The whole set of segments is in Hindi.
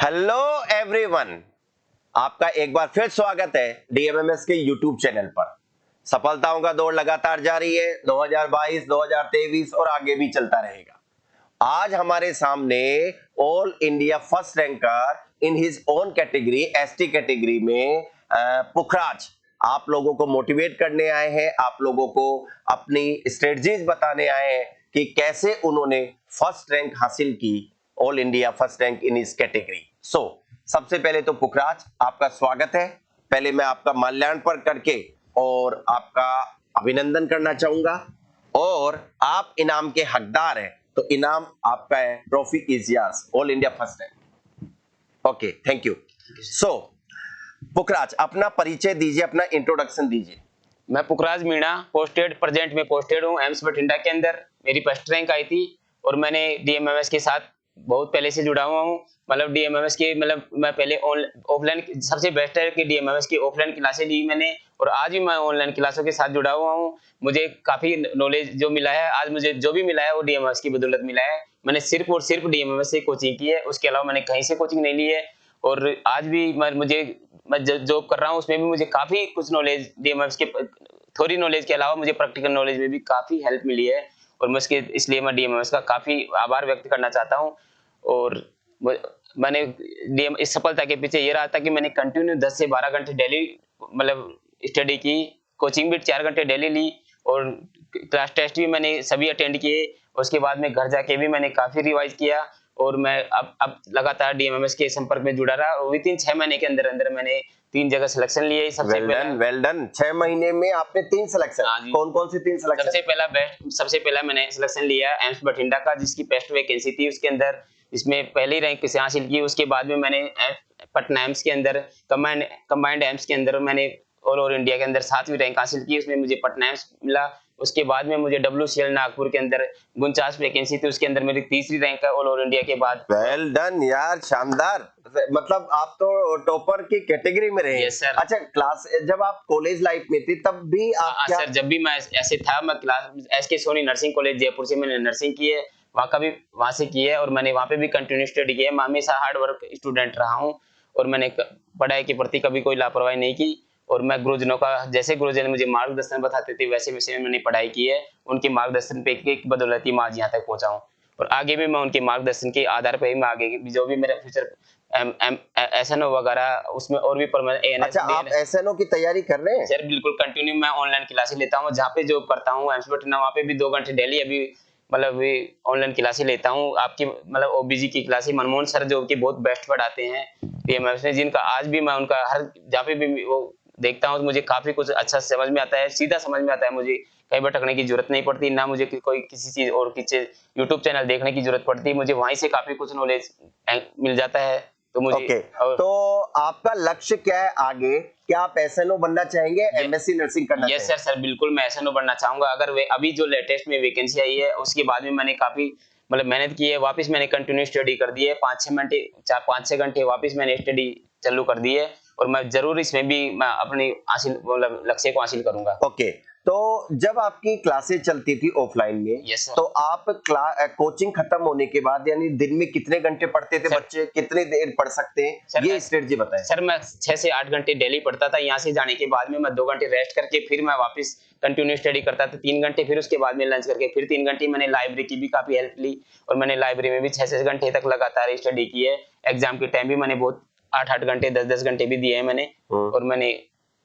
हेलो एवरीवन, आपका एक बार फिर स्वागत है डीएमएमएस के यूट्यूब चैनल पर। सफलताओं का दौर लगातार जारी है। 2022, 2023 और आगे भी चलता रहेगा। आज हमारे सामने all India first ranker in his own category, ST category में पुखराज आप लोगों को मोटिवेट करने आए हैं, आप लोगों को अपनी स्ट्रेटजीज बताने आए हैं कि कैसे उन्होंने फर्स्ट रैंक हासिल की, all India first rank in इस कैटेगरी। सबसे पहले तो पुखराज आपका स्वागत है। पहले मैं आपका माल्यार्पण करके और आपका अभिनंदन करना चाहूंगा और आप इनाम के हकदार हैं, तो इनाम आपका है। Trophy is yours, all India first rank. Okay, thank you. Pukhraj अपना परिचय दीजिए, अपना इंट्रोडक्शन दीजिए। मैं पुखराज मीणा प्रेजेंट में पोस्टेड हूँ एम्स बठिंडा के अंदर। मेरी फर्स्ट रैंक आई थी और मैंने डीएमएमएस के साथ बहुत पहले से जुड़ा हुआ हूँ। मतलब डीएमएमएस के मैं पहले ऑफलाइन सबसे बेस्ट है कि डीएमएमएस की ऑफलाइन क्लासेस ली मैंने और आज भी मैं ऑनलाइन क्लासों के साथ जुड़ा हुआ हूँ। मुझे काफी नॉलेज जो मिला है, आज मुझे जो भी मिला है वो डीएमएमएस की बदौलत मिला है। मैंने सिर्फ और सिर्फ डीएमएमएस से कोचिंग की है, उसके अलावा मैंने कहीं से कोचिंग नहीं ली है। और आज भी मैं जॉब कर रहा हूँ, उसमें भी मुझे काफी कुछ नॉलेज डीएमएमएस के थोड़ी नॉलेज के अलावा मुझे प्रैक्टिकल नॉलेज में भी काफी हेल्प मिली है और मैं इसलिए मैं डीएमएमएस का काफी आभार व्यक्त करना चाहता हूँ। और मैंने इस सफलता के पीछे ये रहा था कि मैंने कंटिन्यू 10 से 12 घंटे डेली मतलब स्टडी की, कोचिंग भी 4 घंटे डेली ली और क्लास टेस्ट भी मैंने सभी अटेंड किए। उसके बाद में घर जाके भी मैंने काफी रिवाइज किया और मैं अब लगातार डीएमएमएस के संपर्क में जुड़ा रहा और विद इन 6 महीने के अंदर अंदर मैंने 3 जगह सिलेक्शन लिए। सबसे वेल डन 6 महीने में आपने 3 सिलेक्शन। कौन कौन सी 3 सिलेक्शन? सबसे पहला मैंने सिलेक्शन लिया एम्स बठिंडा का, जिसकी बेस्ट वैकेंसी थी उसके अंदर, इसमें पहली रैंक से हासिल की। उसके बाद में मैंने पटना एम्स के अंदर कंबाइंड एम्स के अंदर मैंने ऑल ओवर इंडिया के अंदर 7वीं रैंक हासिल की, उसमें मुझे पटना एम्स मिला। उसके बाद में मुझे WCL नागपुर के अंदर 49 वैकेंसी थी, उसके अंदर मेरी 3री रैंक है ऑल ओवर इंडिया के बाद। वेल डन यार, शानदार। मतलब आप तो टॉपर की कैटेगरी में रहे। Yes sir. अच्छा, क्लास जब आप कॉलेज लाइफ में थे तब भी आप क्या? सर, जब भी मैं ऐसे था, मैं class SK Soni nursing college Jaipur से मैंने नर्सिंग की है, वहां से की है और मैंने वहां पे भी कंटिन्यू स्टडी की है। मैं हमेशा हार्ड वर्क स्टूडेंट रहा हूँ और मैंने पढ़ाई के प्रति कभी कोई लापरवाही नहीं की और मैं गुरुजनों का, जैसे गुरुजन मुझे मार्गदर्शन बताते थे वैसे वैसे मैंने पढ़ाई की है। उनके मार्गदर्शन पे एक बदौलत ही मैं आज यहाँ तक पहुंचा हूँ और आगे भी मैं उनके मार्गदर्शन के आधार पर ही मैं आगे जो भी मेरा फ्यूचर SNO वगैरह उसमें और भी परमानेंट। अच्छा, आप SNO की तैयारी कर रहे हैं? सर बिल्कुल, कंटिन्यू मैं ऑनलाइन क्लासेस लेता हूँ। जहाँ पे जॉब करता हूँ एम्स बठिंडा, वहाँ पे भी 2 घंटे डेली अभी मतलब ऑनलाइन क्लासेस लेता हूँ। आपकी मतलब OBG की क्लासेस मनमोहन सर जो कि बहुत बेस्ट पढ़ाते हैं डीएमएमएस में, जिनका आज भी मैं उनका हर जहाँ पे भी वो देखता हूँ मुझे काफी कुछ अच्छा समझ में आता है, सीधा समझ में आता है। मुझे कहीं भटकने की जरूरत नहीं पड़ती, ना मुझे कोई किसी चीज और किसी यूट्यूब चैनल देखने की जरूरत पड़ती है। मुझे वहीं से काफी कुछ नॉलेज मिल जाता है। तो मुझे तो आपका लक्ष्य क्या है आगे? क्या आप SNO बनना चाहेंगे, MSc नर्सिंग करना चाहेंगे? यस सर, बिल्कुल मैं SNO बनना चाहूंगा। अगर अभी जो लेटेस्ट में वैकेंसी आई है उसके बाद में मैंने काफी मतलब मेहनत की है, वापस मैंने कंटिन्यू स्टडी कर दी है। 5-6 घंटे वापस मैंने स्टडी चालू कर दी है और मैं जरूर इसमें भी मैं अपनी लक्ष्य को हासिल करूंगा। ओके, तो जब आपकी क्लासेस चलती थी ऑफलाइन में, यस सर, तो आप कोचिंग खत्म होने के बाद यानी दिन में कितने घंटे पढ़ते थे? बच्चे कितने देर पढ़ सकते हैं, ये स्ट्रेटजी बताएं। सर मैं 6 से 8 घंटे डेली पढ़ता था। यहाँ से जाने के बाद में मैं 2 घंटे रेस्ट करके फिर मैं वापस कंटिन्यू स्टडी करता था 3 घंटे, फिर उसके बाद में लंच करके फिर 3 घंटे मैंने लाइब्रेरी की भी काफी हेल्प ली और मैंने लाइब्रेरी में भी 6 घंटे तक लगातार स्टडी की है। एग्जाम के टाइम भी मैंने बहुत 8 घंटे 10 घंटे भी दिए हैं मैंने और मैंने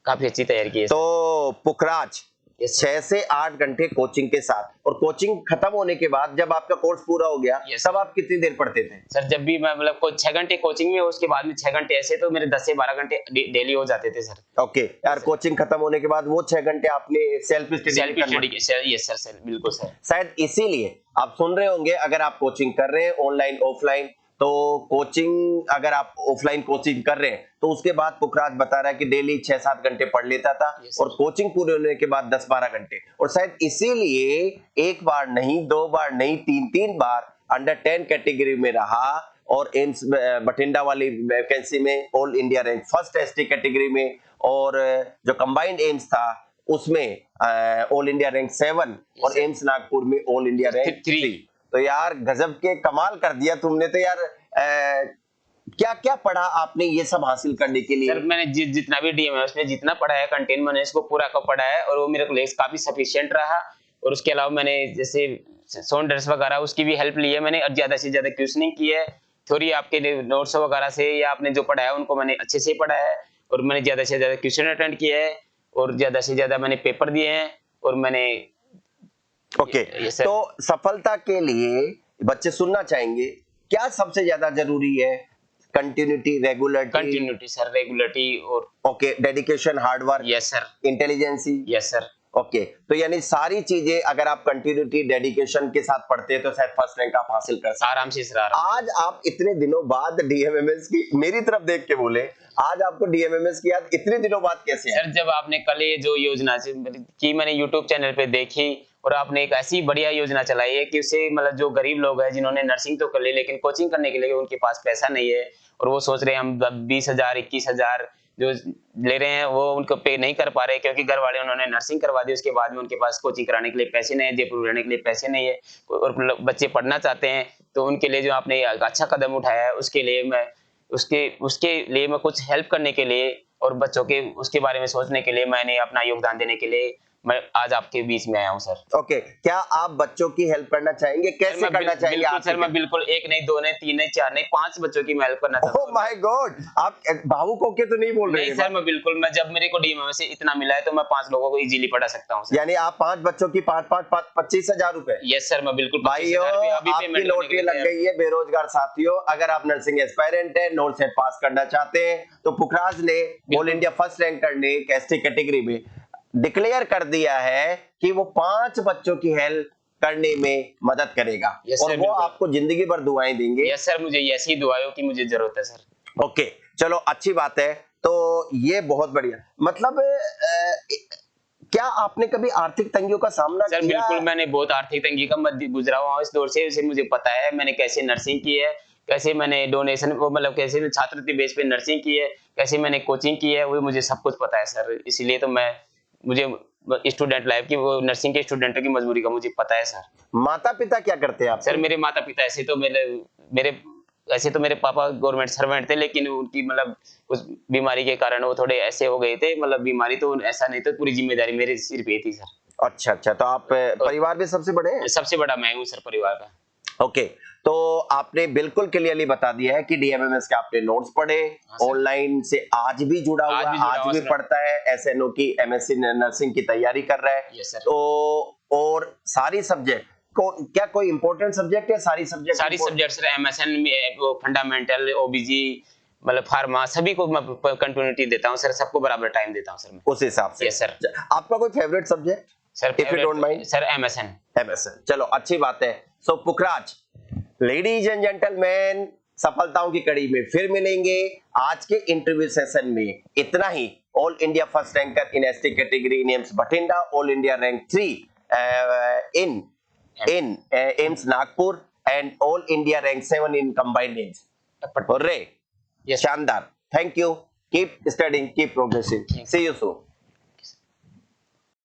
काफी अच्छी तैयारी की है। तो पुखराज 6 से 8 घंटे कोचिंग के साथ, और कोचिंग खत्म होने के बाद जब आपका कोर्स पूरा हो गया तब आप कितनी देर पढ़ते थे? सर जब भी मैं मतलब 6 घंटे कोचिंग में, उसके बाद में 6 घंटे ऐसे, तो मेरे 10 से 12 घंटे डेली हो जाते थे सर। ओके यार, कोचिंग खत्म होने के बाद वो 6 घंटे आपने सेल्फ स्टडी की? यस सर, बिल्कुल सर। शायद इसीलिए आप सुन रहे होंगे, अगर आप कोचिंग कर रहे हैं ऑनलाइन ऑफलाइन, तो कोचिंग अगर आप ऑफलाइन कोचिंग कर रहे हैं तो उसके बाद पुखराज बता रहा है कि डेली 6-7 घंटे पढ़ लेता था और कोचिंग पूरे होने के बाद 10-12 घंटे, और शायद इसीलिए एक बार नहीं, 2 बार नहीं, 3 बार अंडर 10 कैटेगरी में रहा और एम्स बठिंडा वाली वैकेंसी में all India rank first ST category में, और जो कंबाइंड एम्स था उसमें ऑल इंडिया रैंक 7 और एम्स नागपुर में ऑल इंडिया रैंक 3। तो यार गजब के कमाल कर दिया तुमने तो यार। क्या क्या पढ़ा आपने ये सब हासिल करने के लिए? सर मैंने जितना भी डीएमएमएस में जितना पढ़ा है कंटेंट मैंने इसको पूरा का पढ़ा है और वो मेरे को काफी सफिशिएंट रहा। और उसके अलावा मैंने जैसे सोल्डर्स वगैरह उसकी भी हेल्प ली है मैंने, और ज्यादा से ज्यादा क्वेश्चनिंग की है। थ्योरी आपके नोट्स वगैरह से या आपने जो पढ़ा है उनको मैंने अच्छे से पढ़ा है, और मैंने ज्यादा से ज्यादा क्वेश्चन अटेंड किए हैं, और ज्यादा से ज्यादा मैंने पेपर दिए हैं। और मैंने ओके, ये सर। तो सफलता के लिए बच्चे सुनना चाहेंगे क्या सबसे ज्यादा जरूरी है? Continuity, regularity, continuity sir, regularity और okay, dedication, hard work, yes sir, intelligency. Yes sir. Okay, तो यानी सारी चीजें अगर आप कंटिन्यूटी, डेडिकेशन के साथ पढ़ते हैं तो शायद फर्स्ट रैंक आप हासिल कर सकते हैं। आराम से सर, आराम। आज आप इतने दिनों बाद डीएमएमएस की, मेरी तरफ देख के बोले, आज आपको डीएमएमएस की याद इतने दिनों बाद कैसे आई? सर जब आपने कल ये जो योजना की मैंने यूट्यूब चैनल पे देखी, और आपने एक ऐसी बढ़िया योजना चलाई है कि उससे मतलब जो गरीब लोग हैं जिन्होंने नर्सिंग तो कर ली लेकिन कोचिंग करने के लिए उनके पास पैसा नहीं है, और वो सोच रहे हैं हम 20,000 21,000 जो ले रहे हैं वो उनको पे नहीं कर पा रहे क्योंकि घर वाले उन्होंने नर्सिंग करवा दी, उसके बाद में उनके पास कोचिंग कराने के लिए पैसे नहीं है, जयपुर रहने के लिए पैसे नहीं है, और बच्चे पढ़ना चाहते हैं। तो उनके लिए जो आपने अच्छा कदम उठाया है उसके लिए मैं उसके लिए मैं कुछ हेल्प करने के लिए और बच्चों के उसके बारे में सोचने के लिए मैंने अपना योगदान देने के लिए मैं आज आपके बीच में आया हूं सर। ओके, क्या आप बच्चों की हेल्प करना चाहेंगे? कैसे करना चाहेंगे बिल्कुल आप? सर, मैं बिल्कुल 1 नहीं 2 नहीं 3 नहीं 4 नहीं 5 बच्चों की मैं हेल्प करना चाहता ओह हूं। माय गॉड, आप भावुक होके तो नहीं बोल रहे नहीं हैं? सर, मैं बिल्कुल, मैं जब मेरे को डीएमएमएस से इतना मिला है तो मैं 5 लोगों को इजीली पढ़ा सकता हूं सर। यानी आप 5 बच्चों की 25,000 रुपए। यस सर, मैं बिल्कुल भाइयों, 25,000 अभी आपकी पेमेंट लॉटरी लग गई है बेरोजगार साथियों। अगर आप नर्सिंग एस्पायरेंट है, नोट सेट पास करना चाहते हैं तो पुखराज ने ऑल इंडिया फर्स्ट रैंक करने एसटी कैटेगरी में डिक्लेयर कर दिया है कि वो 5 बच्चों की हेल्प करने में मदद करेगा। Yes, और sir, वो बिल्कुल। आपको जिंदगी भर दुआएं देंगे। यस सर, मुझे ऐसी दुआओं की मुझे जरूरत है सर। ओके, चलो अच्छी बात है। तो ये बहुत बढ़िया, मतलब क्या आपने कभी आर्थिक तंगियों का सामना सर किया? बिल्कुल, मैंने बहुत आर्थिक तंगी का मध्य गुजरा हुआ हूँ इस दौर से, इसे मुझे पता है मैंने कैसे नर्सिंग की है, कैसे मैंने डोनेशन वो मतलब कैसे छात्रवृत्ति बेस पे नर्सिंग की है, कैसे मैंने कोचिंग की है, वो मुझे सब कुछ पता है सर। इसीलिए तो मुझे स्टूडेंट लाइफ की, वो नर्सिंग के स्टूडेंटों की मजबूरी का मुझे पता है सर। माता पिता क्या करते हैं आप? सर मेरे माता पिता ऐसे तो मेरे पापा गवर्नमेंट सर्वेंट थे, लेकिन उनकी मतलब उस बीमारी के कारण वो थोड़े ऐसे हो गए थे, मतलब बीमारी तो ऐसा नहीं तो पूरी जिम्मेदारी मेरे सिर पे थी सर। अच्छा अच्छा, तो आप परिवार में सबसे बड़े हैं? सबसे बड़ा मैं हूँ सर परिवार का। ओके, तो आपने बिल्कुल क्लियरली बता दिया है कि डीएमएमएस के आपने नोट्स पढ़े, ऑनलाइन से आज भी जुड़ा हुआ, आज भी पढ़ता है, एसएनओ की एमएससी नर्सिंग की तैयारी कर रहा है। Yes sir. तो और सारी सब्जेक्ट को, क्या कोई इंपॉर्टेंट सब्जेक्ट है? सारी सब्जेक्ट सर, एमएसएन में वो फंडामेंटल, ओबीजी, मतलब फार्मा, सभी को मैं कंटिन्यूटी देता हूँ सर, सबको बराबर टाइम देता हूँ सर मैं। उस हिसाब से। Yes sir. आपका कोई favourite subject sir if you don't mind? Sir MSN. MSN, चलो अच्छी बात है। सो पुखराज, लेडीज एंड जेंटलमैन, सफलताओं की कड़ी में फिर मिलेंगे। आज के इंटरव्यू सेशन में इतना ही। All India first ranker in ST category in AIIMS Bathinda, all India rank 3 in AIIMS Nagpur and all India rank 7 in combined AIIMS. Yes. शानदार, thank you, keep studying, keep progressing, see you soon.